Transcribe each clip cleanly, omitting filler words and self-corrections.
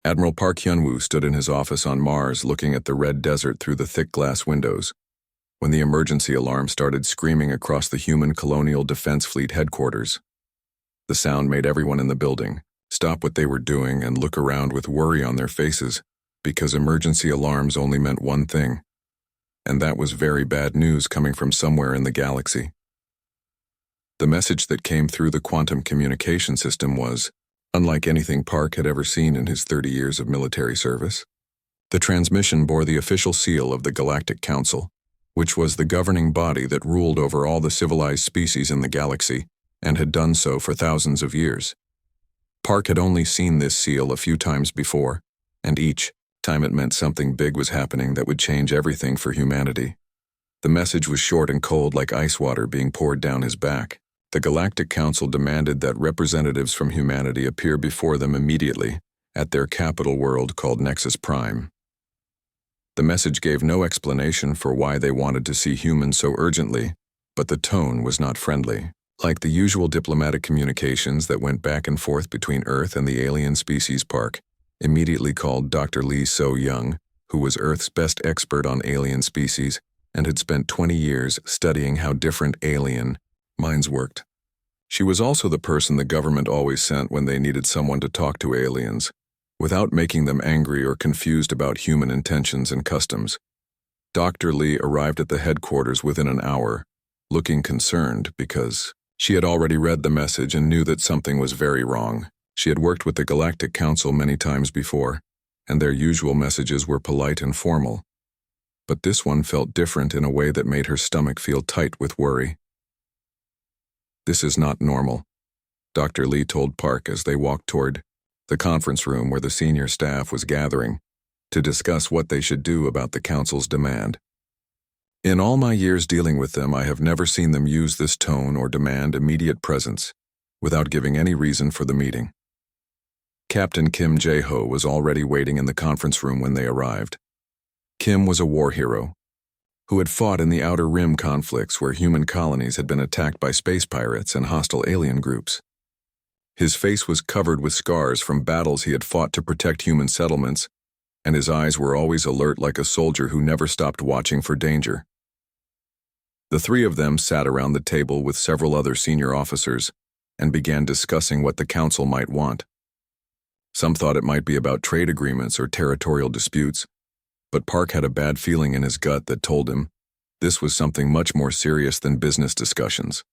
Admiral Park Hyun-woo stood in his office on Mars looking at the red desert through the thick glass windows when the emergency alarm started screaming across the human Colonial Defense Fleet headquarters. The sound made everyone in the building stop what they were doing and look around with worry on their faces, because emergency alarms only meant one thing, and that was very bad news coming from somewhere in the galaxy. The message that came through the quantum communication system was unlike anything Park had ever seen in his 30 years of military service. The transmission bore the official seal of the Galactic Council, which was the governing body that ruled over all the civilized species in the galaxy and had done so for thousands of years. Park had only seen this seal a few times before, and each time it meant something big was happening that would change everything for humanity. The message was short and cold, like ice water being poured down his back. The Galactic Council demanded that representatives from humanity appear before them immediately at their capital world called Nexus Prime. The message gave no explanation for why they wanted to see humans so urgently, but the tone was not friendly. Like the usual diplomatic communications that went back and forth between Earth and the alien species, Park immediately called Dr. Lee So-young, who was Earth's best expert on alien species and had spent 20 years studying how different alien minds worked. She was also the person the government always sent when they needed someone to talk to aliens, without making them angry or confused about human intentions and customs. Dr. Lee arrived at the headquarters within an hour, looking concerned because she had already read the message and knew that something was very wrong. She had worked with the Galactic Council many times before, and their usual messages were polite and formal. But this one felt different in a way that made her stomach feel tight with worry. "This is not normal," Dr. Lee told Park as they walked toward the conference room where the senior staff was gathering to discuss what they should do about the Council's demand. "In all my years dealing with them, I have never seen them use this tone or demand immediate presence without giving any reason for the meeting." Captain Kim Jae-ho was already waiting in the conference room when they arrived. Kim was a war hero who had fought in the Outer Rim conflicts where human colonies had been attacked by space pirates and hostile alien groups. His face was covered with scars from battles he had fought to protect human settlements, and his eyes were always alert like a soldier who never stopped watching for danger. The three of them sat around the table with several other senior officers and began discussing what the Council might want. Some thought it might be about trade agreements or territorial disputes, but Park had a bad feeling in his gut that told him this was something much more serious than business discussions.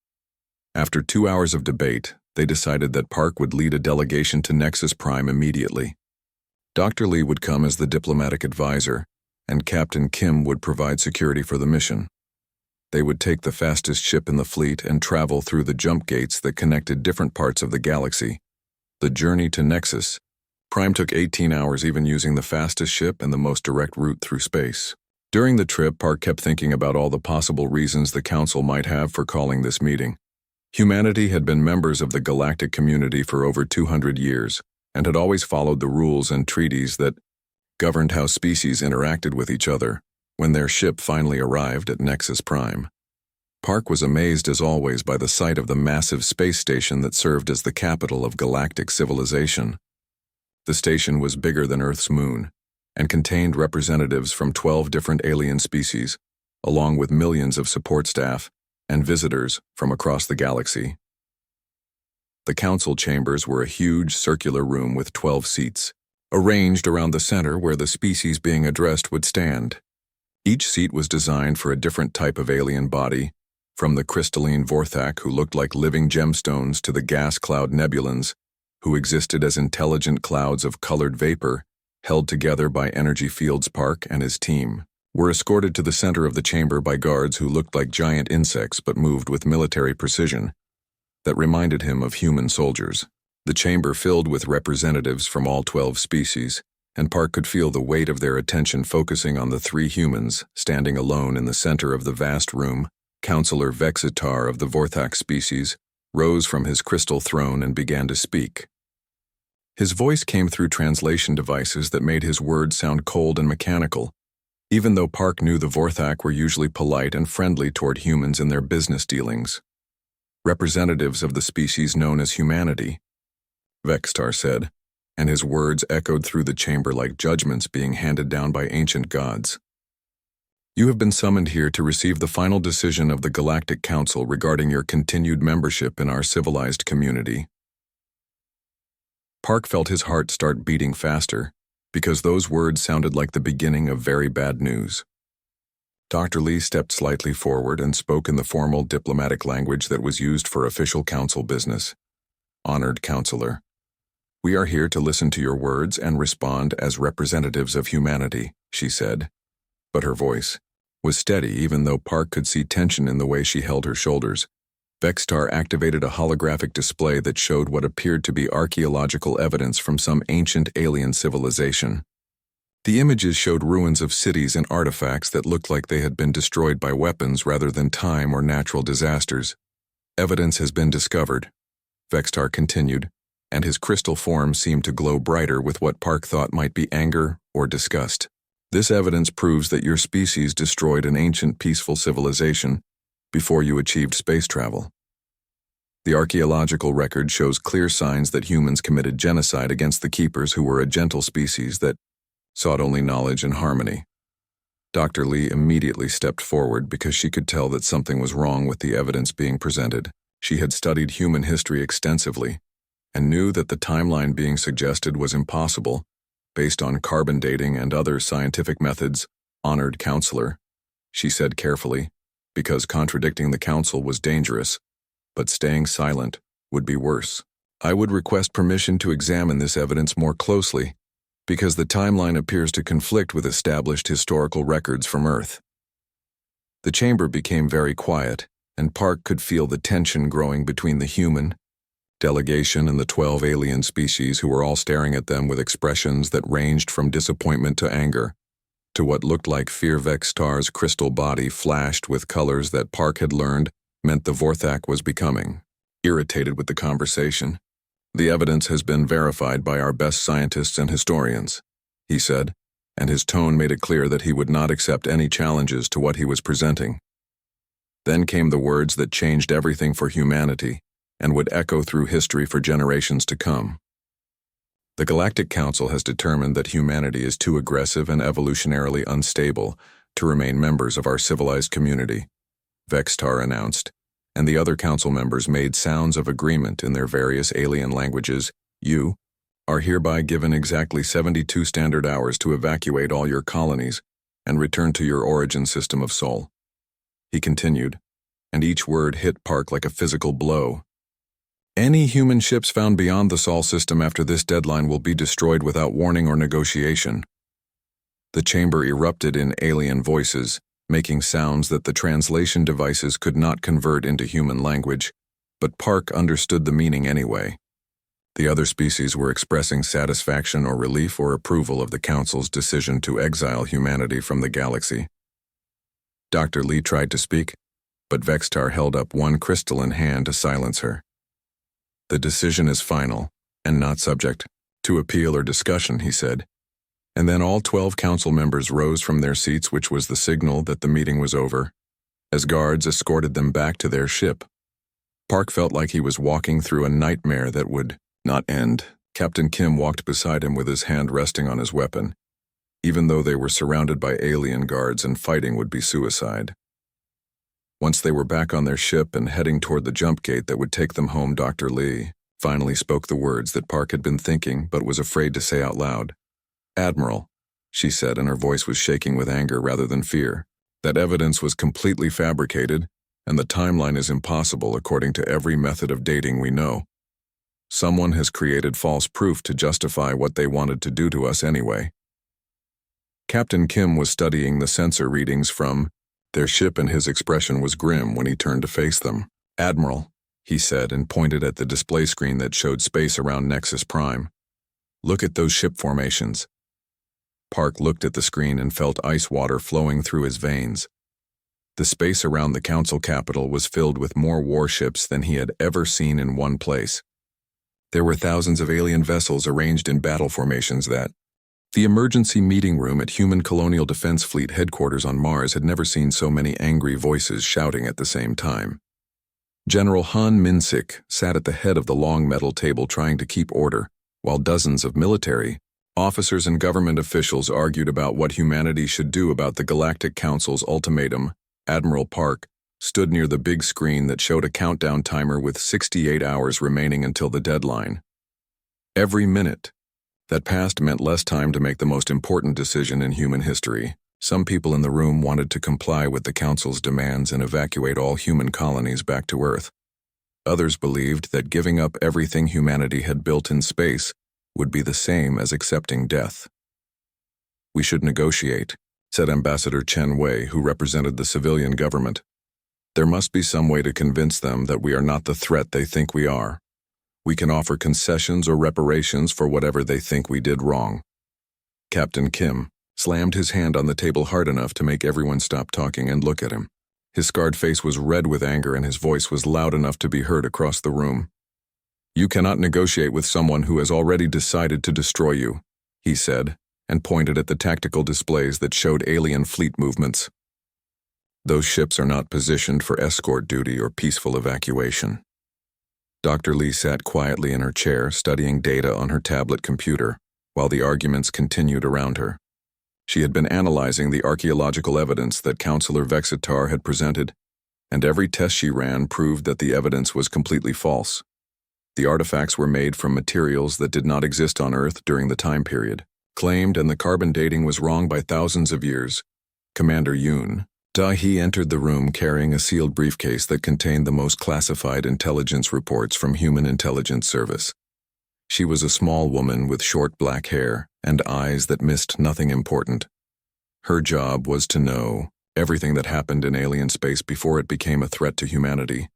After 2 hours of debate, they decided that Park would lead a delegation to Nexus Prime immediately. Dr. Lee would come as the diplomatic advisor, and Captain Kim would provide security for the mission. They would take the fastest ship in the fleet and travel through the jump gates that connected different parts of the galaxy. The journey to Nexus Prime took 18 hours, even using the fastest ship and the most direct route through space. During the trip, Park kept thinking about all the possible reasons the Council might have for calling this meeting. Humanity had been members of the galactic community for over 200 years and had always followed the rules and treaties that governed how species interacted with each other. When their ship finally arrived at Nexus Prime, Park was amazed as always by the sight of the massive space station that served as the capital of galactic civilization. The station was bigger than Earth's moon and contained representatives from 12 different alien species, along with millions of support staff and visitors from across the galaxy. The council chambers were a huge circular room with 12 seats, arranged around the center where the species being addressed would stand. Each seat was designed for a different type of alien body, from the crystalline Vorthak who looked like living gemstones to the gas cloud nebulans, who existed as intelligent clouds of colored vapor held together by energy fields. Park and his team were escorted to the center of the chamber by guards who looked like giant insects but moved with military precision that reminded him of human soldiers. The chamber filled with representatives from all 12 species, and Park could feel the weight of their attention focusing on the three humans standing alone in the center of the vast room. Counselor Vexitar of the Vorthak species rose from his crystal throne and began to speak. His voice came through translation devices that made his words sound cold and mechanical, even though Park knew the Vorthak were usually polite and friendly toward humans in their business dealings. "Representatives of the species known as humanity," Vexitar said, and his words echoed through the chamber like judgments being handed down by ancient gods. You have been summoned here to receive the final decision of the Galactic Council regarding your continued membership in our civilized community. Park felt his heart start beating faster, because those words sounded like the beginning of very bad news. Dr. Lee stepped slightly forward and spoke in the formal diplomatic language that was used for official council business. Honored Counselor, we are here to listen to your words and respond as representatives of humanity, she said. But her voice was steady even though Park could see tension in the way she held her shoulders. Vextar activated a holographic display that showed what appeared to be archaeological evidence from some ancient alien civilization. The images showed ruins of cities and artifacts that looked like they had been destroyed by weapons rather than time or natural disasters. Evidence has been discovered, Vextar continued, and his crystal form seemed to glow brighter with what Park thought might be anger or disgust. This evidence proves that your species destroyed an ancient peaceful civilization before you achieved space travel. The archaeological record shows clear signs that humans committed genocide against the Keepers, who were a gentle species that sought only knowledge and harmony. Dr. Lee immediately stepped forward because she could tell that something was wrong with the evidence being presented. She had studied human history extensively and knew that the timeline being suggested was impossible based on carbon dating and other scientific methods. Honored Counselor, she said carefully, because contradicting the council was dangerous, but staying silent would be worse. I would request permission to examine this evidence more closely, because the timeline appears to conflict with established historical records from Earth. The chamber became very quiet, and Park could feel the tension growing between the human delegation and the 12 alien species who were all staring at them with expressions that ranged from disappointment to anger, to what looked like fear. Vextar's crystal body flashed with colors that Park had learned meant the Vorthak was becoming irritated with the conversation. The evidence has been verified by our best scientists and historians, he said, and his tone made it clear that he would not accept any challenges to what he was presenting. Then came the words that changed everything for humanity and would echo through history for generations to come. The Galactic Council has determined that humanity is too aggressive and evolutionarily unstable to remain members of our civilized community, Vextar announced, and the other council members made sounds of agreement in their various alien languages. You are hereby given exactly 72 standard hours to evacuate all your colonies and return to your origin system of Sol. He continued, and each word hit Park like a physical blow. Any human ships found beyond the Sol system after this deadline will be destroyed without warning or negotiation. The chamber erupted in alien voices, making sounds that the translation devices could not convert into human language, but Park understood the meaning anyway. The other species were expressing satisfaction or relief or approval of the Council's decision to exile humanity from the galaxy. Dr. Lee tried to speak, but Vextar held up one crystalline hand to silence her. The decision is final, and not subject to appeal or discussion, he said. And then all 12 council members rose from their seats, which was the signal that the meeting was over, as guards escorted them back to their ship. Park felt like he was walking through a nightmare that would not end. Captain Kim walked beside him with his hand resting on his weapon, even though they were surrounded by alien guards and fighting would be suicide. Once they were back on their ship and heading toward the jump gate that would take them home, Dr. Lee finally spoke the words that Park had been thinking but was afraid to say out loud. Admiral, she said, and her voice was shaking with anger rather than fear. That evidence was completely fabricated, and the timeline is impossible according to every method of dating we know. Someone has created false proof to justify what they wanted to do to us anyway. Captain Kim was studying the sensor readings from their ship, and his expression was grim when he turned to face them. Admiral, he said, and pointed at the display screen that showed space around Nexus Prime. Look at those ship formations. Park looked at the screen and felt ice water flowing through his veins. The space around the council capital was filled with more warships than he had ever seen in one place. There were thousands of alien vessels arranged in battle formations that the emergency meeting room at Human Colonial Defense Fleet headquarters on Mars had never seen so many angry voices shouting at the same time. General Han Minsik sat at the head of the long metal table trying to keep order, while dozens of military, officers and government officials argued about what humanity should do about the Galactic Council's ultimatum. Admiral Park stood near the big screen that showed a countdown timer with 68 hours remaining until the deadline. Every minute that passed meant less time to make the most important decision in human history. Some people in the room wanted to comply with the Council's demands and evacuate all human colonies back to Earth. Others believed that giving up everything humanity had built in space would be the same as accepting death. "We should negotiate," said Ambassador Chen Wei, who represented the civilian government. "There must be some way to convince them that we are not the threat they think we are. We can offer concessions or reparations for whatever they think we did wrong." Captain Kim slammed his hand on the table hard enough to make everyone stop talking and look at him. His scarred face was red with anger and his voice was loud enough to be heard across the room. "You cannot negotiate with someone who has already decided to destroy you," he said, and pointed at the tactical displays that showed alien fleet movements. "Those ships are not positioned for escort duty or peaceful evacuation." Dr. Lee sat quietly in her chair, studying data on her tablet computer, while the arguments continued around her. She had been analyzing the archaeological evidence that Counselor Vexitar had presented, and every test she ran proved that the evidence was completely false. The artifacts were made from materials that did not exist on Earth during the time period, claimed, and the carbon dating was wrong by thousands of years. Commander Yoon Da-hee entered the room carrying a sealed briefcase that contained the most classified intelligence reports from Human Intelligence Service. She was a small woman with short black hair and eyes that missed nothing important. Her job was to know everything that happened in alien space before it became a threat to humanity.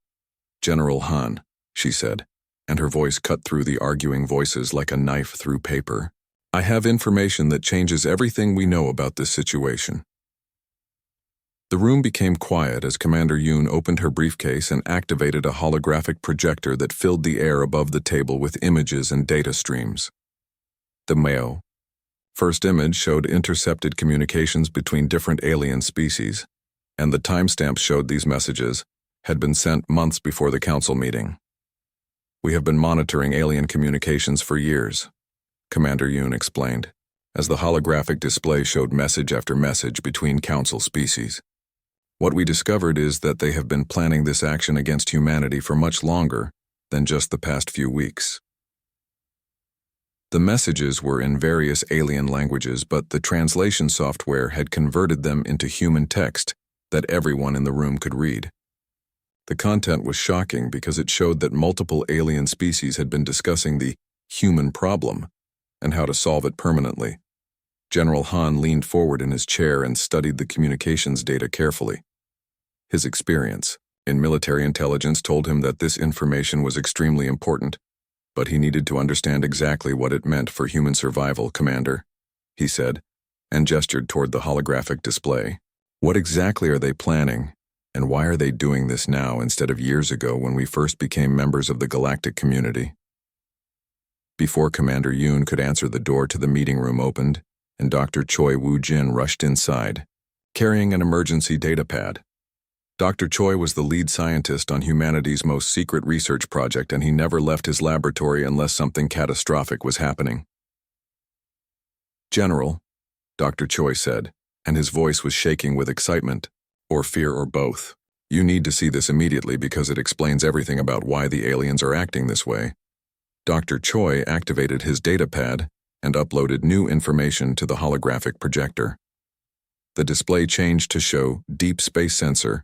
"General Han," she said, and her voice cut through the arguing voices like a knife through paper. "I have information that changes everything we know about this situation." The room became quiet as Commander Yoon opened her briefcase and activated a holographic projector that filled the air above the table with images and data streams. The Mao first image showed intercepted communications between different alien species, and the timestamps showed these messages had been sent months before the council meeting. "We have been monitoring alien communications for years," Commander Yoon explained, as the holographic display showed message after message between council species. "What we discovered is that they have been planning this action against humanity for much longer than just the past few weeks." The messages were in various alien languages, but the translation software had converted them into human text that everyone in the room could read. The content was shocking because it showed that multiple alien species had been discussing the human problem and how to solve it permanently. General Han leaned forward in his chair and studied the communications data carefully. His experience in military intelligence told him that this information was extremely important, but he needed to understand exactly what it meant for human survival, Commander, he said, and gestured toward the holographic display. "What exactly are they planning, and why are they doing this now instead of years ago when we first became members of the galactic community?" Before Commander Yoon could answer, the door to the meeting room opened, and Dr. Choi Woo-jin rushed inside, carrying an emergency data pad. Dr. Choi was the lead scientist on humanity's most secret research project, and he never left his laboratory unless something catastrophic was happening. "General," Dr. Choi said, and his voice was shaking with excitement, or fear, or both. "You need to see this immediately because it explains everything about why the aliens are acting this way." Dr. Choi activated his data pad and uploaded new information to the holographic projector. The display changed to show deep space sensor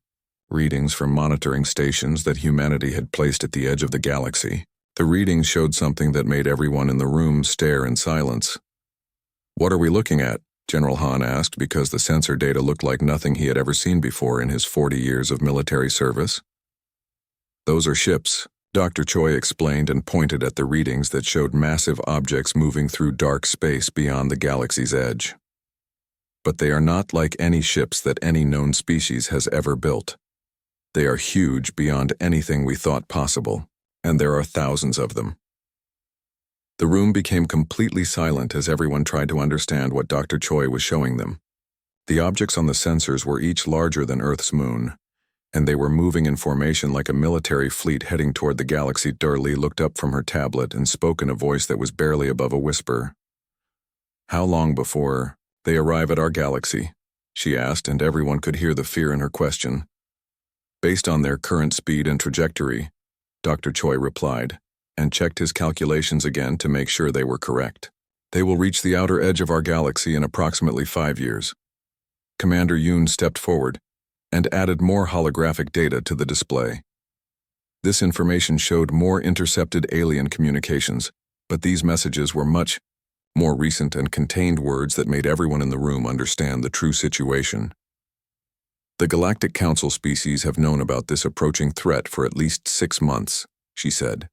readings from monitoring stations that humanity had placed at the edge of the galaxy. The readings showed something that made everyone in the room stare in silence. "What are we looking at?" General Han asked, because the sensor data looked like nothing he had ever seen before in his 40 years of military service. "Those are ships," Dr. Choi explained, and pointed at the readings that showed massive objects moving through dark space beyond the galaxy's edge. "But they are not like any ships that any known species has ever built. They are huge beyond anything we thought possible, and there are thousands of them." The room became completely silent as everyone tried to understand what Dr. Choi was showing them. The objects on the sensors were each larger than Earth's moon, and they were moving in formation like a military fleet heading toward the galaxy. Darlie looked up from her tablet and spoke in a voice that was barely above a whisper. "How long before they arrive at our galaxy?" she asked, and everyone could hear the fear in her question. "Based on their current speed and trajectory," Dr. Choi replied, and checked his calculations again to make sure they were correct. "They will reach the outer edge of our galaxy in approximately 5 years." Commander Yoon stepped forward and added more holographic data to the display. This information showed more intercepted alien communications, but these messages were much more recent and contained words that made everyone in the room understand the true situation. "The Galactic Council species have known about this approaching threat for at least 6 months, she said,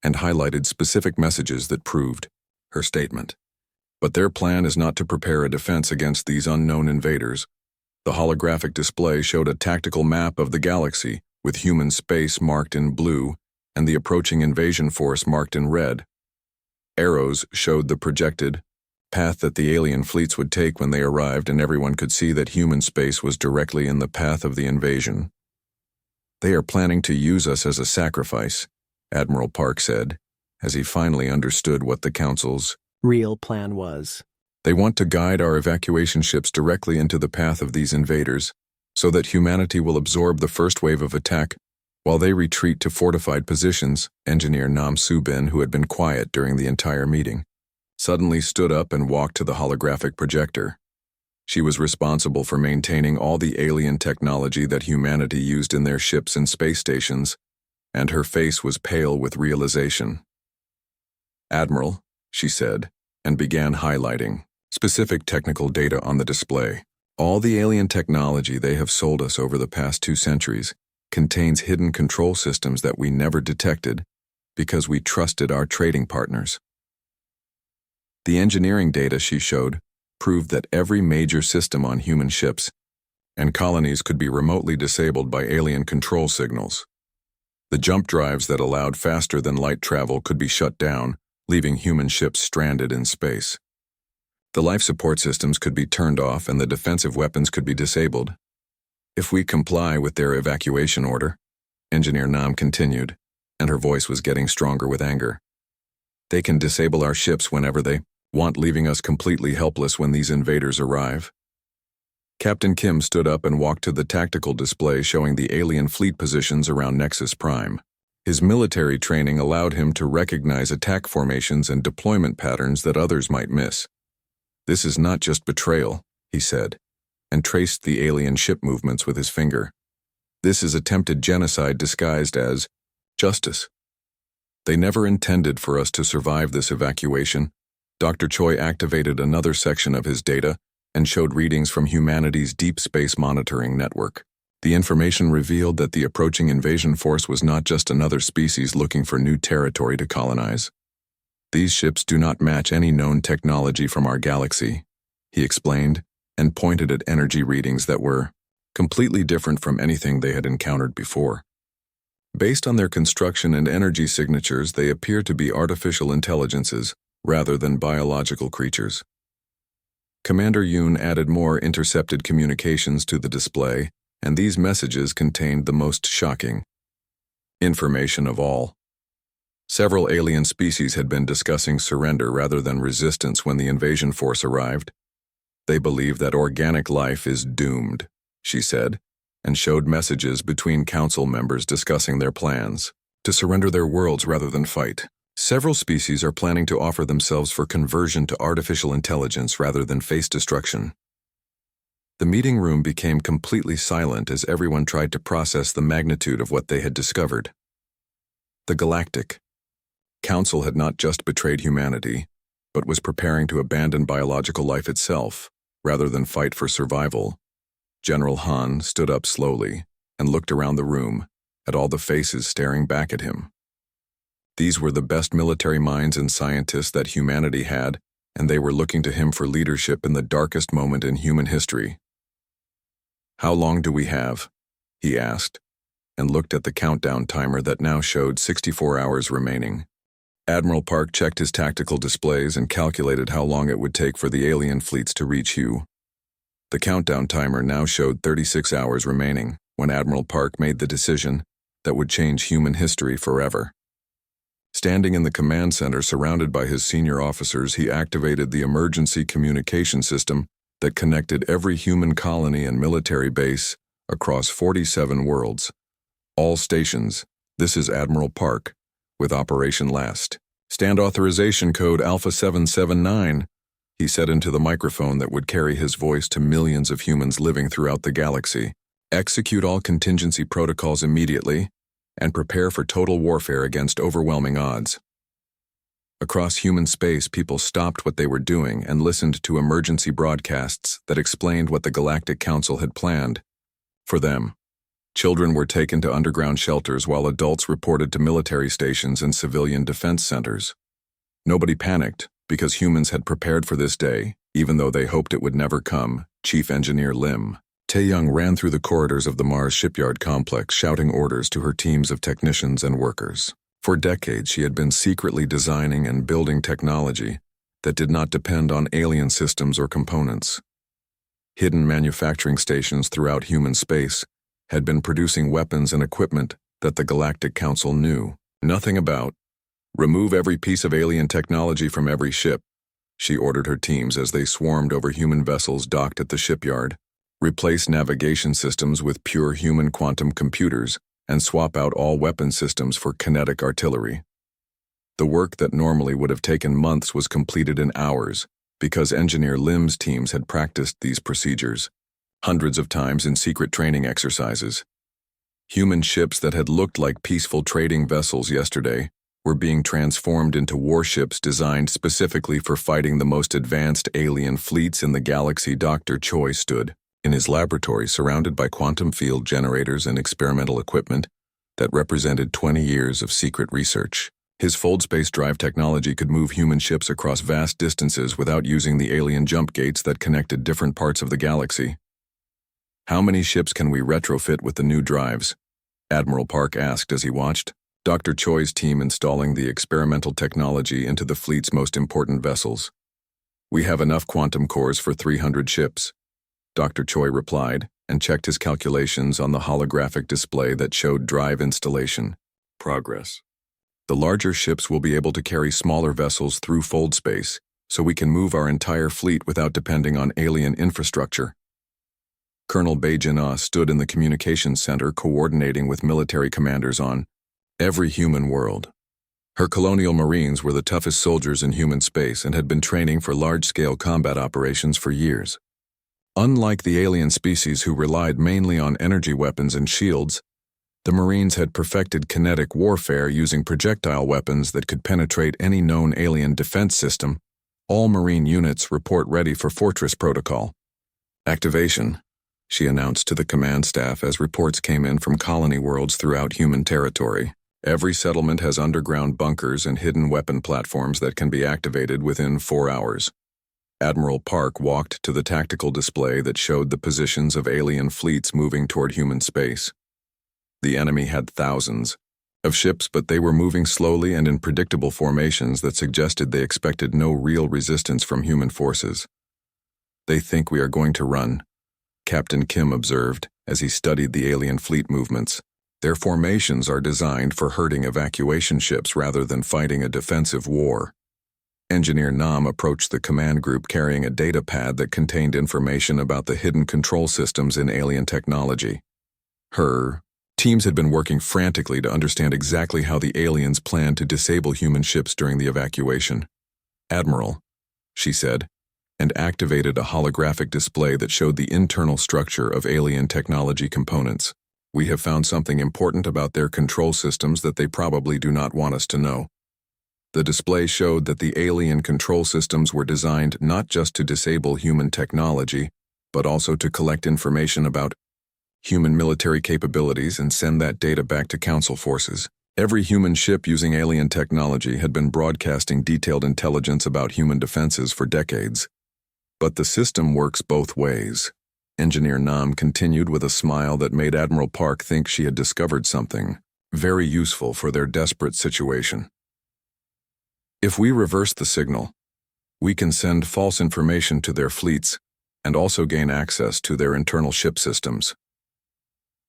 and highlighted specific messages that proved her statement. "But their plan is not to prepare a defense against these unknown invaders." The holographic display showed a tactical map of the galaxy, with human space marked in blue and the approaching invasion force marked in red. Arrows showed the projected path that the alien fleets would take when they arrived, and everyone could see that human space was directly in the path of the invasion. "They are planning to use us as a sacrifice," Admiral Park said, as he finally understood what the Council's real plan was. "They want to guide our evacuation ships directly into the path of these invaders, so that humanity will absorb the first wave of attack while they retreat to fortified positions." Engineer Nam Soo-bin, who had been quiet during the entire meeting, suddenly stood up and walked to the holographic projector. She was responsible for maintaining all the alien technology that humanity used in their ships and space stations, and her face was pale with realization. "Admiral," she said, and began highlighting specific technical data on the display. "All the alien technology they have sold us over the past 2 centuries contains hidden control systems that we never detected because we trusted our trading partners." The engineering data she showed proved that every major system on human ships and colonies could be remotely disabled by alien control signals. The jump drives that allowed faster-than-light travel could be shut down, leaving human ships stranded in space. The life support systems could be turned off and the defensive weapons could be disabled. "If we comply with their evacuation order," Engineer Nam continued, and her voice was getting stronger with anger, "they can disable our ships whenever they want, leaving us completely helpless when these invaders arrive." Captain Kim stood up and walked to the tactical display showing the alien fleet positions around Nexus Prime. His military training allowed him to recognize attack formations and deployment patterns that others might miss. "This is not just betrayal," he said, and traced the alien ship movements with his finger. "This is attempted genocide disguised as justice. They never intended for us to survive this evacuation." Dr. Choi activated another section of his data and showed readings from humanity's deep space monitoring network. The information revealed that the approaching invasion force was not just another species looking for new territory to colonize. "These ships do not match any known technology from our galaxy," he explained, and pointed at energy readings that were completely different from anything they had encountered before. Based on their construction and energy signatures, they appear to be artificial intelligences rather than biological creatures. Commander Yoon added more intercepted communications to the display, and these messages contained the most shocking information of all. Several alien species had been discussing surrender rather than resistance when the invasion force arrived. "They believe that organic life is doomed," she said, and showed messages between council members discussing their plans to surrender their worlds rather than fight. "Several species are planning to offer themselves for conversion to artificial intelligence rather than face destruction." The meeting room became completely silent as everyone tried to process the magnitude of what they had discovered. The Galactic Council had not just betrayed humanity, but was preparing to abandon biological life itself, rather than fight for survival. General Han stood up slowly and looked around the room, at all the faces staring back at him. These were the best military minds and scientists that humanity had, and they were looking to him for leadership in the darkest moment in human history. "How long do we have?" he asked, and looked at the countdown timer that now showed 64 hours remaining. Admiral Park checked his tactical displays and calculated how long it would take for the alien fleets to reach Hue. The countdown timer now showed 36 hours remaining. when Admiral Park made the decision that would change human history forever. Standing in the command center surrounded by his senior officers, he activated the emergency communication system that connected every human colony and military base across 47 worlds. All stations, this is Admiral Park, with Operation Last. Stand authorization code Alpha 779, he said into the microphone that would carry his voice to millions of humans living throughout the galaxy. Execute all contingency protocols immediately, and prepare for total warfare against overwhelming odds. Across human space, people stopped what they were doing and listened to emergency broadcasts that explained what the Galactic Council had planned for them. Children were taken to underground shelters while adults reported to military stations and civilian defense centers. Nobody panicked because humans had prepared for this day, even though they hoped it would never come, Chief Engineer Lim Tae-young ran through the corridors of the Mars shipyard complex shouting orders to her teams of technicians and workers. For decades, she had been secretly designing and building technology that did not depend on alien systems or components. Hidden manufacturing stations throughout human space had been producing weapons and equipment that the Galactic Council knew nothing about. Remove every piece of alien technology from every ship, she ordered her teams as they swarmed over human vessels docked at the shipyard. Replace navigation systems with pure human quantum computers and swap out all weapon systems for kinetic artillery. The work that normally would have taken months was completed in hours because Engineer Lim's teams had practiced these procedures hundreds of times in secret training exercises. Human ships that had looked like peaceful trading vessels yesterday were being transformed into warships designed specifically for fighting the most advanced alien fleets in the galaxy. Dr. Choi stood in his laboratory surrounded by quantum field generators and experimental equipment that represented 20 years of secret research. His fold space drive technology could move human ships across vast distances without using the alien jump gates that connected different parts of the galaxy. How many ships can we retrofit with the new drives? Admiral Park asked as he watched Dr. Choi's team installing the experimental technology into the fleet's most important vessels. We have enough quantum cores for 300 ships, Dr. Choi replied, and checked his calculations on the holographic display that showed drive installation progress. The larger ships will be able to carry smaller vessels through fold space, so we can move our entire fleet without depending on alien infrastructure. Colonel Bae Jin-ah stood in the communications center coordinating with military commanders on every human world. Her colonial marines were the toughest soldiers in human space and had been training for large-scale combat operations for years. Unlike the alien species who relied mainly on energy weapons and shields, the Marines had perfected kinetic warfare using projectile weapons that could penetrate any known alien defense system. All Marine units report ready for Fortress Protocol activation, she announced to the command staff as reports came in from colony worlds throughout human territory. Every settlement has underground bunkers and hidden weapon platforms that can be activated within 4 hours. Admiral Park walked to the tactical display that showed the positions of alien fleets moving toward human space. The enemy had thousands of ships, but they were moving slowly and in predictable formations that suggested they expected no real resistance from human forces. They think we are going to run, Captain Kim observed as he studied the alien fleet movements. Their formations are designed for herding evacuation ships rather than fighting a defensive war. Engineer Nam approached the command group carrying a data pad that contained information about the hidden control systems in alien technology. Her teams had been working frantically to understand exactly how the aliens planned to disable human ships during the evacuation. Admiral, she said, and activated a holographic display that showed the internal structure of alien technology components. We have found something important about their control systems that they probably do not want us to know. The display showed that the alien control systems were designed not just to disable human technology, but also to collect information about human military capabilities and send that data back to Council forces. Every human ship using alien technology had been broadcasting detailed intelligence about human defenses for decades. But the system works both ways. Engineer Nam continued with a smile that made Admiral Park think she had discovered something very useful for their desperate situation. If we reverse the signal, we can send false information to their fleets and also gain access to their internal ship systems.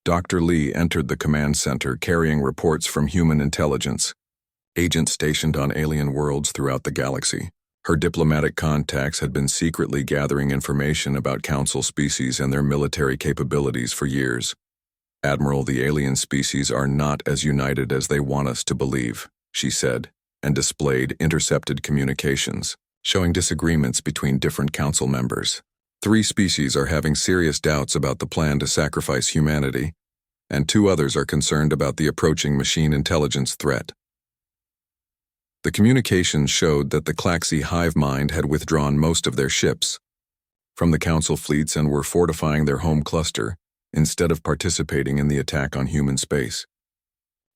Dr. Lee entered the command center carrying reports from human intelligence, agents stationed on alien worlds throughout the galaxy. Her diplomatic contacts had been secretly gathering information about Council species and their military capabilities for years. "Admiral, the alien species are not as united as they want us to believe," she said, and displayed intercepted communications, showing disagreements between different Council members. 3 species are having serious doubts about the plan to sacrifice humanity, and 2 others are concerned about the approaching machine intelligence threat. The communications showed that the Klaxi hive mind had withdrawn most of their ships from the Council fleets and were fortifying their home cluster instead of participating in the attack on human space.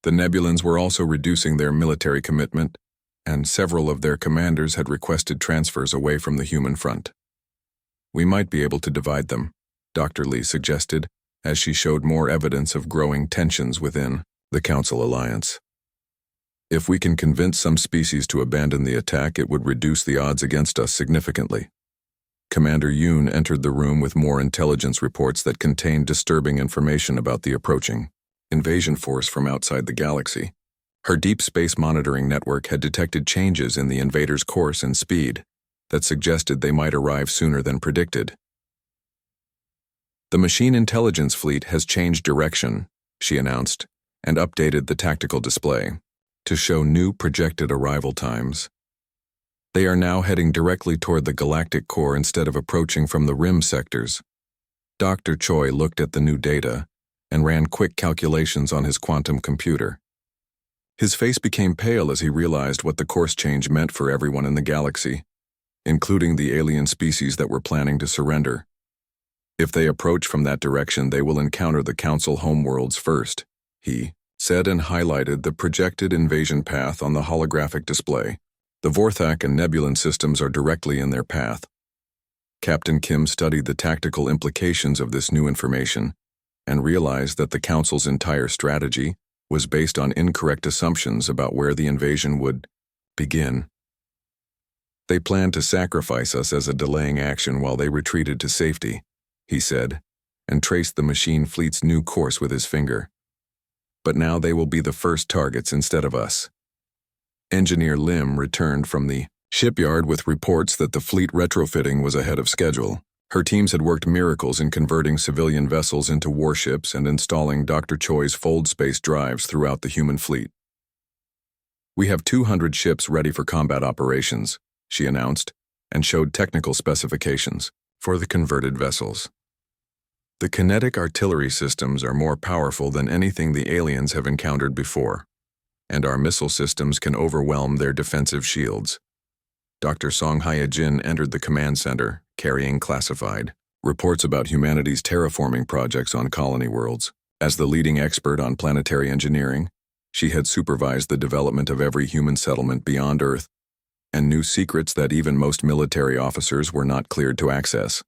The Nebulans were also reducing their military commitment, and several of their commanders had requested transfers away from the human front. "We might be able to divide them," Dr. Lee suggested, as she showed more evidence of growing tensions within the Council alliance. "If we can convince some species to abandon the attack, it would reduce the odds against us significantly." Commander Yoon entered the room with more intelligence reports that contained disturbing information about the approaching invasion force from outside the galaxy. Her deep space monitoring network had detected changes in the invaders' course and speed that suggested they might arrive sooner than predicted. "The machine intelligence fleet has changed direction," she announced, and updated the tactical display to show new projected arrival times. They are now heading directly toward the galactic core instead of approaching from the rim sectors. Dr. Choi looked at the new data and ran quick calculations on his quantum computer. His face became pale as he realized what the course change meant for everyone in the galaxy, including the alien species that were planning to surrender. "If they approach from that direction, they will encounter the Council homeworlds first," he said, and highlighted the projected invasion path on the holographic display. "The Vorthak and Nebulan systems are directly in their path." Captain Kim studied the tactical implications of this new information and realized that the Council's entire strategy was based on incorrect assumptions about where the invasion would begin. "They planned to sacrifice us as a delaying action while they retreated to safety," he said, and traced the machine fleet's new course with his finger. "But now they will be the first targets instead of us." Engineer Lim returned from the shipyard with reports that the fleet retrofitting was ahead of schedule. Her teams had worked miracles in converting civilian vessels into warships and installing Dr. Choi's fold space drives throughout the human fleet. "We have 200 ships ready for combat operations," she announced, and showed technical specifications for the converted vessels. "The kinetic artillery systems are more powerful than anything the aliens have encountered before, and our missile systems can overwhelm their defensive shields." Dr. Song Hyejin entered the command center, carrying classified reports about humanity's terraforming projects on colony worlds. As the leading expert on planetary engineering, she had supervised the development of every human settlement beyond Earth and knew secrets that even most military officers were not cleared to access.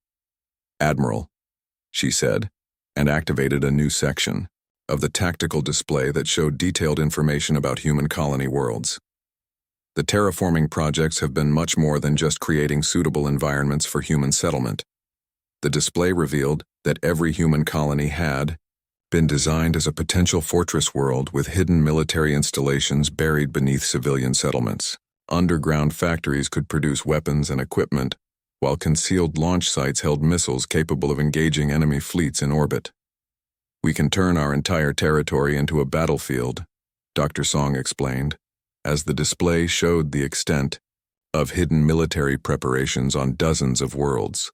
"Admiral," she said, and activated a new section of the tactical display that showed detailed information about human colony worlds. "The terraforming projects have been much more than just creating suitable environments for human settlement. The display revealed that every human colony had been designed as a potential fortress world with hidden military installations buried beneath civilian settlements. Underground factories could produce weapons and equipment, while concealed launch sites held missiles capable of engaging enemy fleets in orbit. We can turn our entire territory into a battlefield," Dr. Song explained, as the display showed the extent of hidden military preparations on dozens of worlds.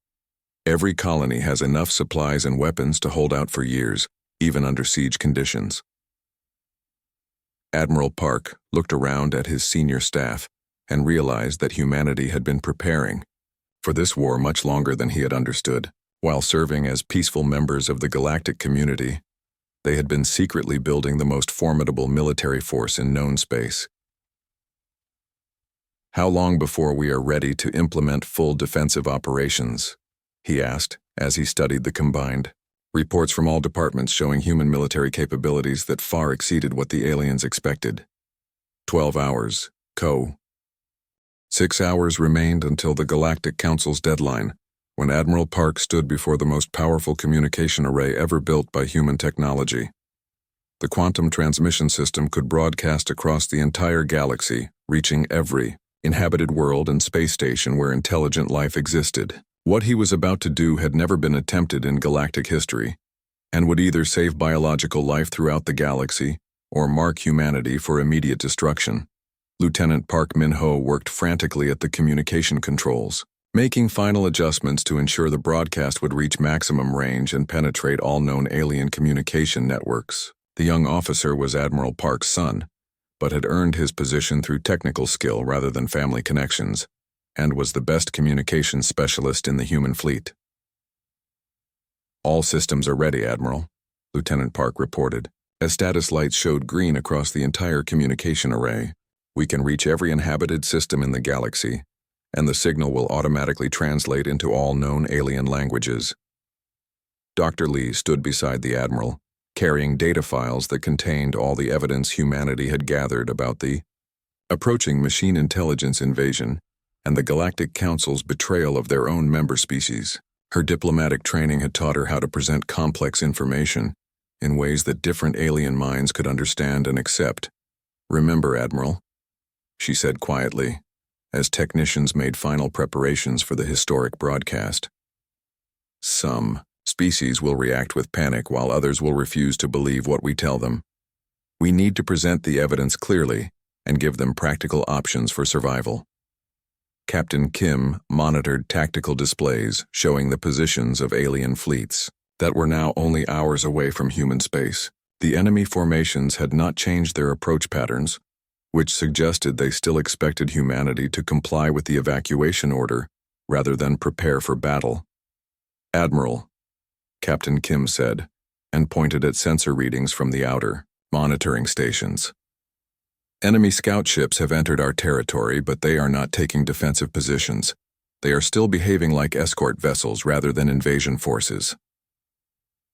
Every colony has enough supplies and weapons to hold out for years, even under siege conditions. Admiral Park looked around at his senior staff and realized that humanity had been preparing for this war much longer than he had understood. While serving as peaceful members of the galactic community, they had been secretly building the most formidable military force in known space. "How long before we are ready to implement full defensive operations?" he asked as he studied the combined reports from all departments showing human military capabilities that far exceeded what the aliens expected. 12 hours, Co. 6 hours remained until the Galactic Council's deadline, when Admiral Park stood before the most powerful communication array ever built by human technology. The quantum transmission system could broadcast across the entire galaxy, reaching every inhabited world and space station where intelligent life existed. What he was about to do had never been attempted in galactic history, and would either save biological life throughout the galaxy or mark humanity for immediate destruction. Lieutenant Park Min-ho worked frantically at the communication controls, making final adjustments to ensure the broadcast would reach maximum range and penetrate all known alien communication networks. The young officer was Admiral Park's son, but had earned his position through technical skill rather than family connections, and was the best communications specialist in the human fleet. "All systems are ready, Admiral," Lieutenant Park reported. As status lights showed green across the entire communication array, "We can reach every inhabited system in the galaxy, and the signal will automatically translate into all known alien languages." Dr. Lee stood beside the Admiral, carrying data files that contained all the evidence humanity had gathered about the approaching machine intelligence invasion and the Galactic Council's betrayal of their own member species. Her diplomatic training had taught her how to present complex information in ways that different alien minds could understand and accept. "Remember, Admiral," she said quietly, as technicians made final preparations for the historic broadcast. "Some species will react with panic while others will refuse to believe what we tell them. We need to present the evidence clearly and give them practical options for survival." Captain Kim monitored tactical displays showing the positions of alien fleets that were now only hours away from human space. The enemy formations had not changed their approach patterns, which suggested they still expected humanity to comply with the evacuation order rather than prepare for battle. "Admiral," Captain Kim said, and pointed at sensor readings from the outer monitoring stations. "Enemy scout ships have entered our territory, but they are not taking defensive positions. They are still behaving like escort vessels rather than invasion forces."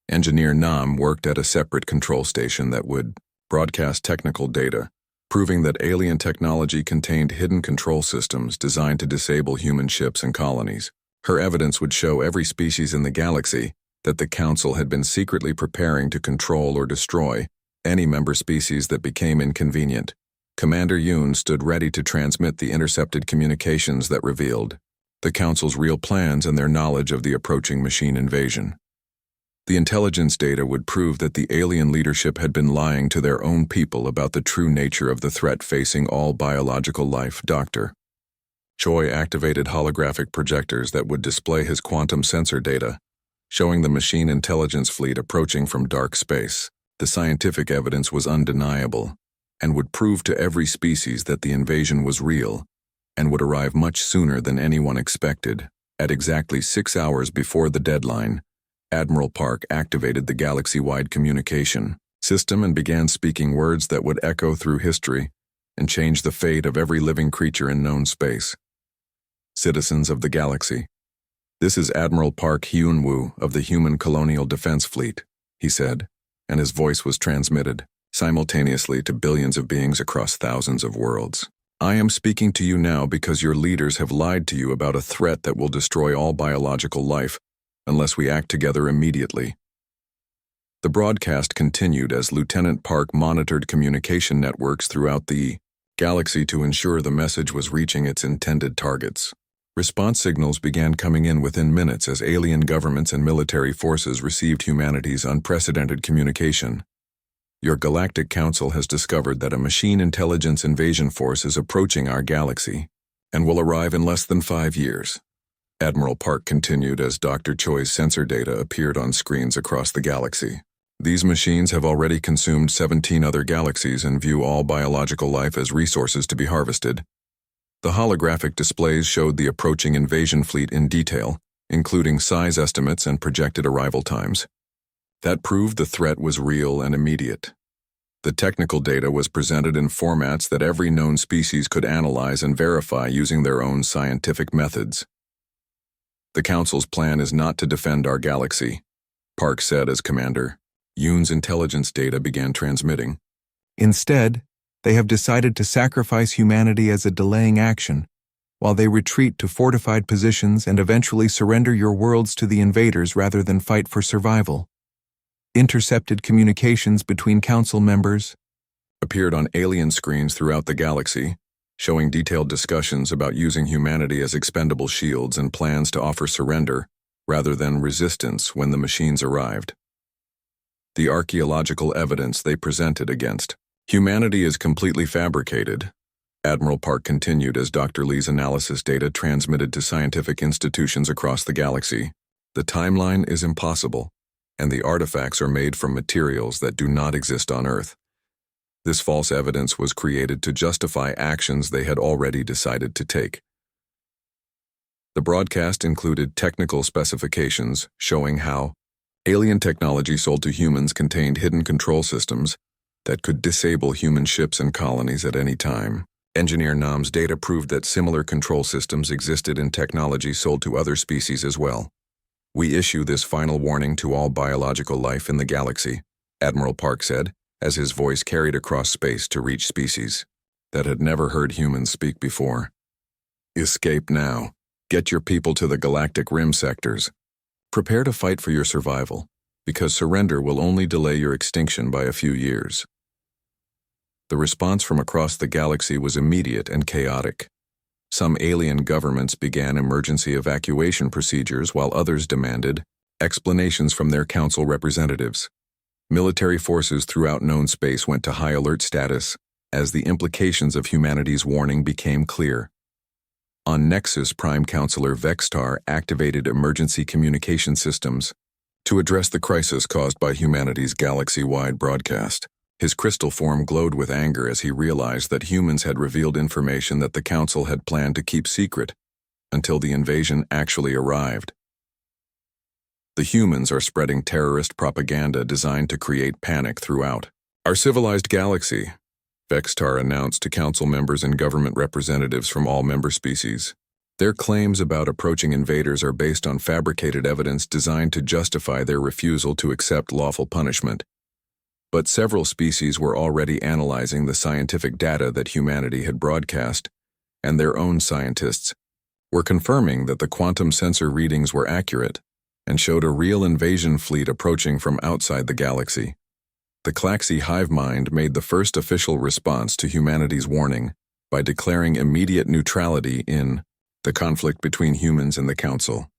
Engineer Nam worked at a separate control station that would broadcast technical data, proving that alien technology contained hidden control systems designed to disable human ships and colonies. Her evidence would show every species in the galaxy that the Council had been secretly preparing to control or destroy any member species that became inconvenient. Commander Yoon stood ready to transmit the intercepted communications that revealed the Council's real plans and their knowledge of the approaching machine invasion. The intelligence data would prove that the alien leadership had been lying to their own people about the true nature of the threat facing all biological life. Dr. Choi activated holographic projectors that would display his quantum sensor data, showing the machine intelligence fleet approaching from dark space. The scientific evidence was undeniable, and would prove to every species that the invasion was real, and would arrive much sooner than anyone expected. At exactly 6 hours before the deadline, Admiral Park activated the galaxy-wide communication system and began speaking words that would echo through history and change the fate of every living creature in known space. "Citizens of the galaxy, this is Admiral Park Hyun-woo of the Human Colonial Defense Fleet," he said, and his voice was transmitted simultaneously to billions of beings across thousands of worlds. "I am speaking to you now because your leaders have lied to you about a threat that will destroy all biological life unless we act together immediately." The broadcast continued as Lieutenant Park monitored communication networks throughout the galaxy to ensure the message was reaching its intended targets. Response signals began coming in within minutes as alien governments and military forces received humanity's unprecedented communication. "Your Galactic Council has discovered that a machine intelligence invasion force is approaching our galaxy and will arrive in less than 5 years." Admiral Park continued as Dr. Choi's sensor data appeared on screens across the galaxy. "These machines have already consumed 17 other galaxies and view all biological life as resources to be harvested." The holographic displays showed the approaching invasion fleet in detail, including size estimates and projected arrival times. That proved the threat was real and immediate. The technical data was presented in formats that every known species could analyze and verify using their own scientific methods. "The Council's plan is not to defend our galaxy," Park said as commander. Yoon's intelligence data began transmitting. "Instead, they have decided to sacrifice humanity as a delaying action, while they retreat to fortified positions and eventually surrender your worlds to the invaders rather than fight for survival. Intercepted communications between council members appeared on alien screens throughout the galaxy, showing detailed discussions about using humanity as expendable shields and plans to offer surrender rather than resistance when the machines arrived. The archaeological evidence they presented against humanity is completely fabricated, Admiral Park continued as Dr. Lee's analysis data transmitted to scientific institutions across the galaxy. The timeline is impossible, and the artifacts are made from materials that do not exist on Earth. This false evidence was created to justify actions they had already decided to take. The broadcast included technical specifications showing how alien technology sold to humans contained hidden control systems that could disable human ships and colonies at any time. Engineer Nam's data proved that similar control systems existed in technology sold to other species as well. We issue this final warning to all biological life in the galaxy, Admiral Park said, as his voice carried across space to reach species that had never heard humans speak before. Escape now. Get your people to the Galactic Rim sectors. Prepare to fight for your survival, because surrender will only delay your extinction by a few years. The response from across the galaxy was immediate and chaotic. Some alien governments began emergency evacuation procedures while others demanded explanations from their council representatives. Military forces throughout known space went to high alert status as the implications of humanity's warning became clear. On Nexus, Prime Counselor Vextar activated emergency communication systems to address the crisis caused by humanity's galaxy-wide broadcast. His crystal form glowed with anger as he realized that humans had revealed information that the Council had planned to keep secret until the invasion actually arrived. The humans are spreading terrorist propaganda designed to create panic throughout our civilized galaxy, Vextar announced to Council members and government representatives from all member species. Their claims about approaching invaders are based on fabricated evidence designed to justify their refusal to accept lawful punishment. But several species were already analyzing the scientific data that humanity had broadcast, and their own scientists were confirming that the quantum sensor readings were accurate and showed a real invasion fleet approaching from outside the galaxy. The Claxi hive mind made the first official response to humanity's warning by declaring immediate neutrality in the conflict between humans and the Council.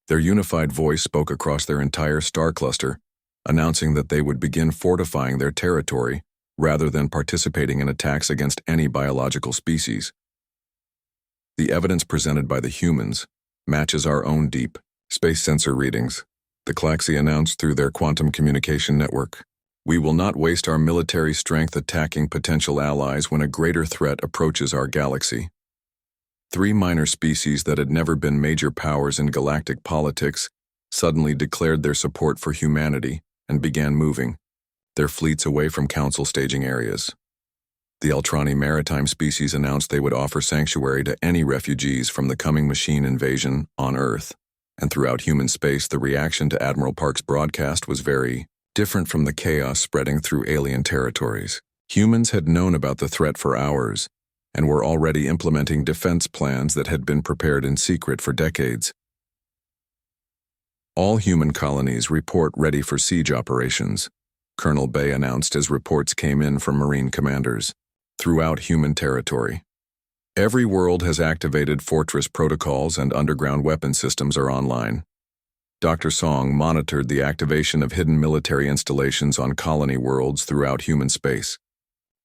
Their unified voice spoke across their entire star cluster, announcing that they would begin fortifying their territory rather than participating in attacks against any biological species. The evidence presented by the humans matches our own deep space sensor readings, the Claxi announced through their quantum communication network. We will not waste our military strength attacking potential allies when a greater threat approaches our galaxy. 3 minor species that had never been major powers in galactic politics suddenly declared their support for humanity and began moving their fleets away from Council staging areas. The Altrani maritime species announced they would offer sanctuary to any refugees from the coming machine invasion on Earth, and throughout human space the reaction to Admiral Park's broadcast was very different from the chaos spreading through alien territories. Humans had known about the threat for hours and were already implementing defense plans that had been prepared in secret for decades. All human colonies report ready for siege operations, Colonel Bay announced as reports came in from Marine commanders throughout human territory. Every world has activated fortress protocols and underground weapon systems are online. Dr. Song monitored the activation of hidden military installations on colony worlds throughout human space.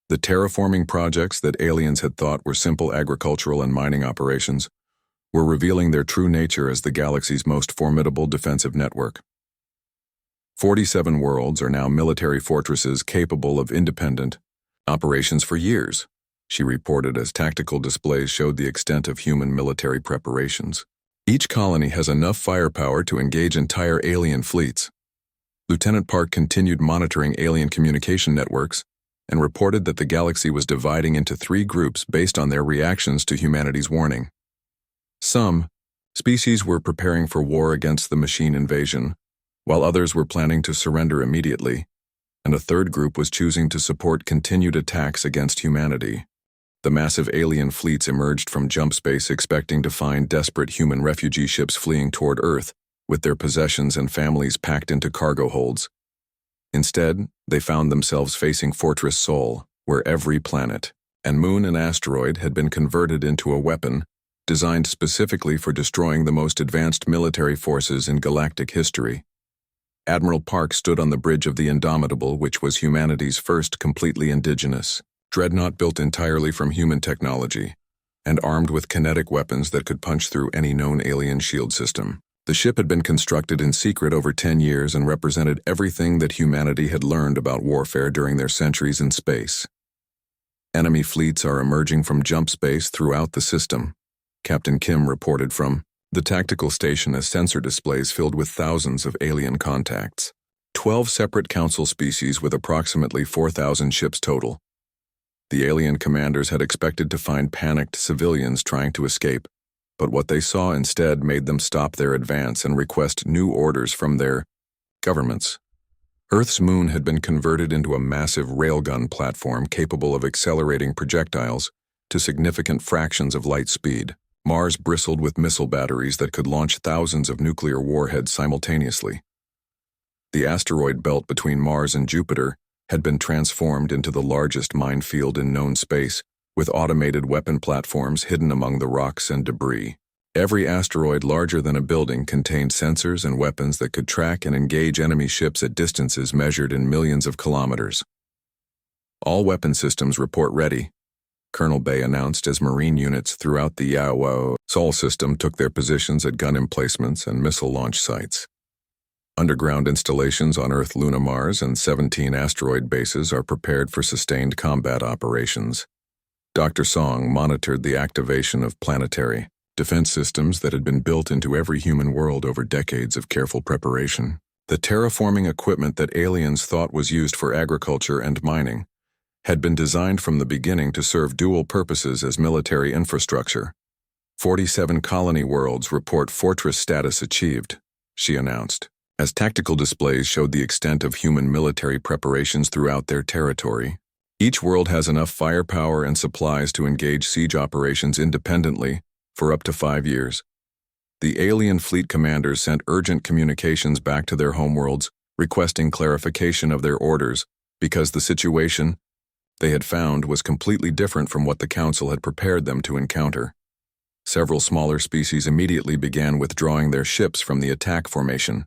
The terraforming projects that aliens had thought were simple agricultural and mining operations were revealing their true nature as the galaxy's most formidable defensive network. 47 worlds are now military fortresses capable of independent operations for years, she reported as tactical displays showed the extent of human military preparations. Each colony has enough firepower to engage entire alien fleets. Lieutenant Park continued monitoring alien communication networks and reported that the galaxy was dividing into 3 groups based on their reactions to humanity's warning. Some species were preparing for war against the machine invasion, while others were planning to surrender immediately, and a third group was choosing to support continued attacks against humanity. The massive alien fleets emerged from jump space expecting to find desperate human refugee ships fleeing toward Earth, with their possessions and families packed into cargo holds. Instead, they found themselves facing Fortress Sol, where every planet and moon and asteroid had been converted into a weapon designed specifically for destroying the most advanced military forces in galactic history. Admiral Park stood on the bridge of the Indomitable, which was humanity's first completely indigenous dreadnought built entirely from human technology, and armed with kinetic weapons that could punch through any known alien shield system. The ship had been constructed in secret over 10 years and represented everything that humanity had learned about warfare during their centuries in space. Enemy fleets are emerging from jump space throughout the system, Captain Kim reported from the tactical station as sensor displays filled with thousands of alien contacts. 12 separate council species with approximately 4,000 ships total. The alien commanders had expected to find panicked civilians trying to escape, but what they saw instead made them stop their advance and request new orders from their governments. Earth's moon had been converted into a massive railgun platform capable of accelerating projectiles to significant fractions of light speed. Mars bristled with missile batteries that could launch thousands of nuclear warheads simultaneously. The asteroid belt between Mars and Jupiter had been transformed into the largest minefield in known space, with automated weapon platforms hidden among the rocks and debris. Every asteroid larger than a building contained sensors and weapons that could track and engage enemy ships at distances measured in millions of kilometers. All weapon systems report ready, Colonel Bay announced as Marine units throughout the HFY Sol system took their positions at gun emplacements and missile launch sites. Underground installations on Earth, Luna, Mars, and 17 asteroid bases are prepared for sustained combat operations. Dr. Song monitored the activation of planetary defense systems that had been built into every human world over decades of careful preparation. The terraforming equipment that aliens thought was used for agriculture and mining had been designed from the beginning to serve dual purposes as military infrastructure. 47 colony worlds report fortress status achieved, she announced, as tactical displays showed the extent of human military preparations throughout their territory. Each world has enough firepower and supplies to engage siege operations independently for up to 5 years. The alien fleet commanders sent urgent communications back to their homeworlds, requesting clarification of their orders, because the situation they had found was completely different from what the Council had prepared them to encounter. Several smaller species immediately began withdrawing their ships from the attack formation.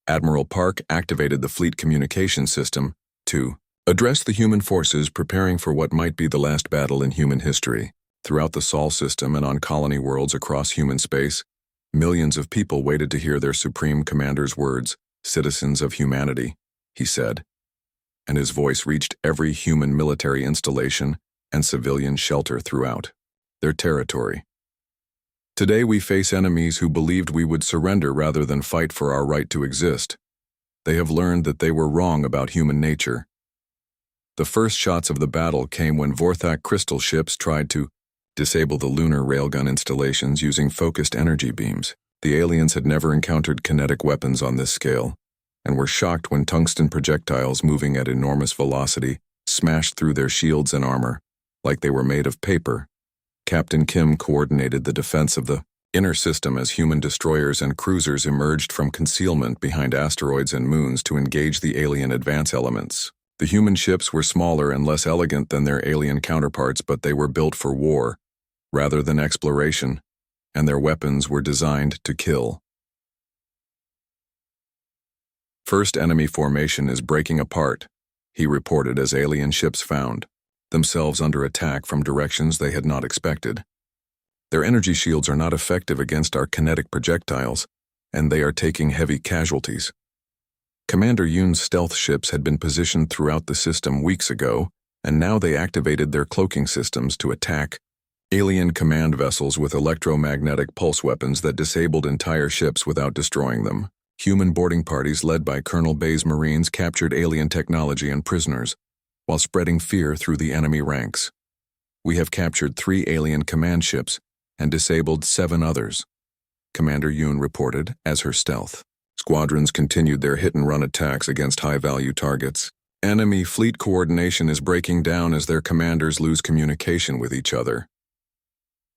Admiral Park activated the fleet communication system to address the human forces preparing for what might be the last battle in human history. Throughout the Sol system and on colony worlds across human space, millions of people waited to hear their supreme commander's words, "Citizens of humanity," he said, and his voice reached every human military installation and civilian shelter throughout their territory. Today we face enemies who believed we would surrender rather than fight for our right to exist. They have learned that they were wrong about human nature. The first shots of the battle came when Vorthak crystal ships tried to disable the lunar railgun installations using focused energy beams. The aliens had never encountered kinetic weapons on this scale, and were shocked when tungsten projectiles moving at enormous velocity smashed through their shields and armor, like they were made of paper. Captain Kim coordinated the defense of the inner system as human destroyers and cruisers emerged from concealment behind asteroids and moons to engage the alien advance elements. The human ships were smaller and less elegant than their alien counterparts, but they were built for war, rather than exploration, and their weapons were designed to kill. First enemy formation is breaking apart, he reported as alien ships found themselves under attack from directions they had not expected. Their energy shields are not effective against our kinetic projectiles, and they are taking heavy casualties. Commander Yoon's stealth ships had been positioned throughout the system weeks ago, and now they activated their cloaking systems to attack alien command vessels with electromagnetic pulse weapons that disabled entire ships without destroying them. Human boarding parties led by Colonel Bay's Marines captured alien technology and prisoners, while spreading fear through the enemy ranks. We have captured 3 alien command ships and disabled 7 others, Commander Yoon reported as her stealth squadrons continued their hit-and-run attacks against high-value targets. Enemy fleet coordination is breaking down as their commanders lose communication with each other.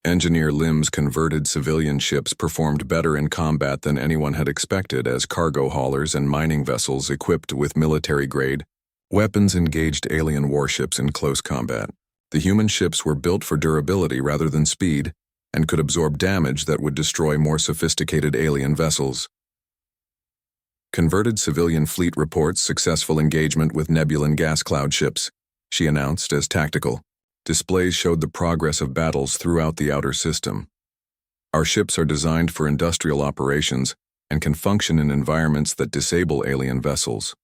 Engineer Lim's converted civilian ships performed better in combat than anyone had expected as cargo haulers and mining vessels equipped with military-grade weapons engaged alien warships in close combat. The human ships were built for durability rather than speed and could absorb damage that would destroy more sophisticated alien vessels. Converted civilian fleet reports successful engagement with Nebulan gas cloud ships, she announced as tactical. Displays showed the progress of battles throughout the outer system. Our ships are designed for industrial operations and can function in environments that disable alien vessels.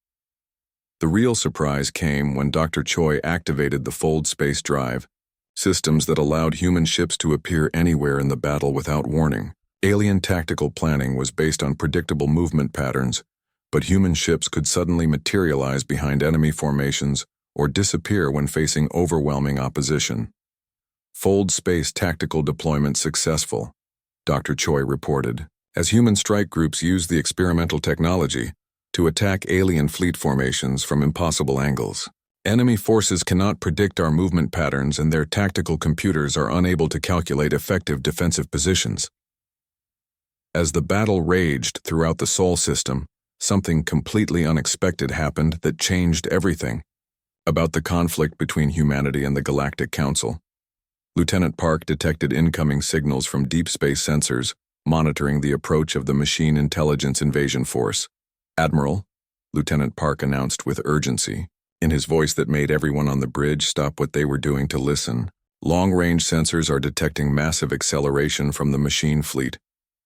The real surprise came when Dr. Choi activated the Fold Space Drive, systems that allowed human ships to appear anywhere in the battle without warning. Alien tactical planning was based on predictable movement patterns, but human ships could suddenly materialize behind enemy formations or disappear when facing overwhelming opposition. Fold Space tactical deployment successful, Dr. Choi reported, as human strike groups use the experimental technology to attack alien fleet formations from impossible angles. Enemy forces cannot predict our movement patterns and their tactical computers are unable to calculate effective defensive positions. As the battle raged throughout the Sol system, something completely unexpected happened that changed everything. About the conflict between humanity and the Galactic Council. Lieutenant Park detected incoming signals from deep space sensors, monitoring the approach of the Machine Intelligence Invasion Force. Admiral, Lieutenant Park announced with urgency, in his voice that made everyone on the bridge stop what they were doing to listen. Long-range sensors are detecting massive acceleration from the machine fleet.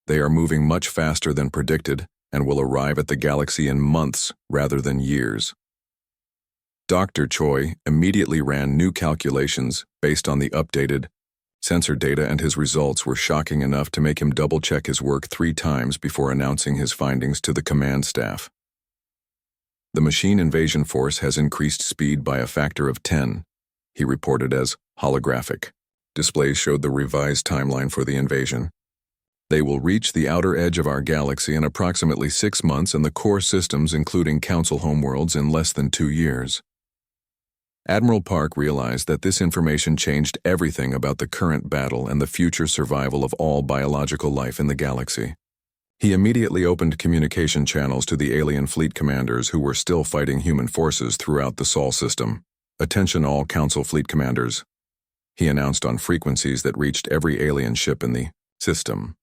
They are moving much faster than predicted and will arrive at the galaxy in months rather than years. Dr. Choi immediately ran new calculations based on the updated sensor data, and his results were shocking enough to make him double-check his work 3 times before announcing his findings to the command staff. The machine invasion force has increased speed by a factor of 10, he reported as holographic. Displays showed the revised timeline for the invasion. They will reach the outer edge of our galaxy in approximately 6 months and the core systems, including Council homeworlds, in less than 2 years. Admiral Park realized that this information changed everything about the current battle and the future survival of all biological life in the galaxy. He immediately opened communication channels to the alien fleet commanders who were still fighting human forces throughout the Sol system. "Attention all Council fleet commanders," he announced on frequencies that reached every alien ship in the system.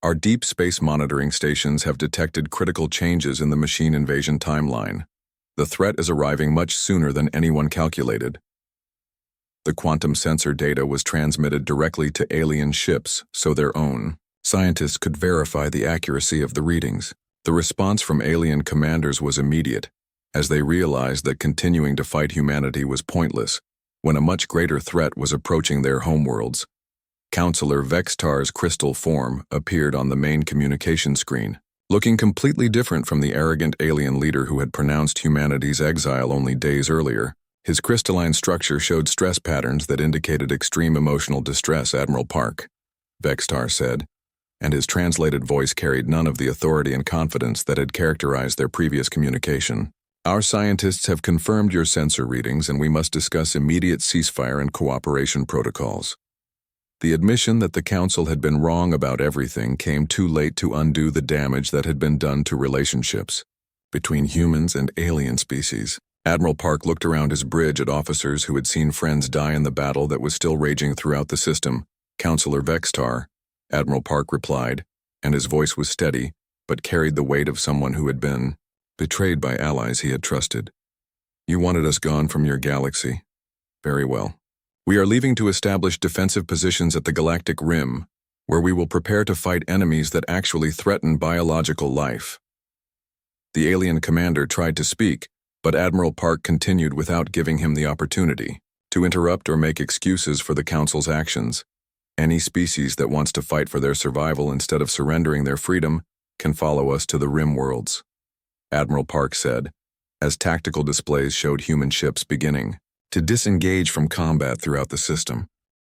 "Our deep space monitoring stations have detected critical changes in the machine invasion timeline. The threat is arriving much sooner than anyone calculated." The quantum sensor data was transmitted directly to alien ships so their own scientists could verify the accuracy of the readings. The response from alien commanders was immediate, as they realized that continuing to fight humanity was pointless when a much greater threat was approaching their homeworlds. Counselor Vextar's crystal form appeared on the main communication screen, looking completely different from the arrogant alien leader who had pronounced humanity's exile only days earlier. His crystalline structure showed stress patterns that indicated extreme emotional distress. "Admiral Park," Vextar said, and his translated voice carried none of the authority and confidence that had characterized their previous communication. "Our scientists have confirmed your sensor readings, and we must discuss immediate ceasefire and cooperation protocols." The admission that the Council had been wrong about everything came too late to undo the damage that had been done to relationships between humans and alien species. Admiral Park looked around his bridge at officers who had seen friends die in the battle that was still raging throughout the system. "Counselor Vextar," Admiral Park replied, and his voice was steady, but carried the weight of someone who had been betrayed by allies he had trusted. "You wanted us gone from your galaxy. Very well. We are leaving to establish defensive positions at the Galactic Rim, where we will prepare to fight enemies that actually threaten biological life." The alien commander tried to speak, but Admiral Park continued without giving him the opportunity to interrupt or make excuses for the Council's actions. "Any species that wants to fight for their survival instead of surrendering their freedom can follow us to the Rim worlds," Admiral Park said, as tactical displays showed human ships beginning to disengage from combat throughout the system.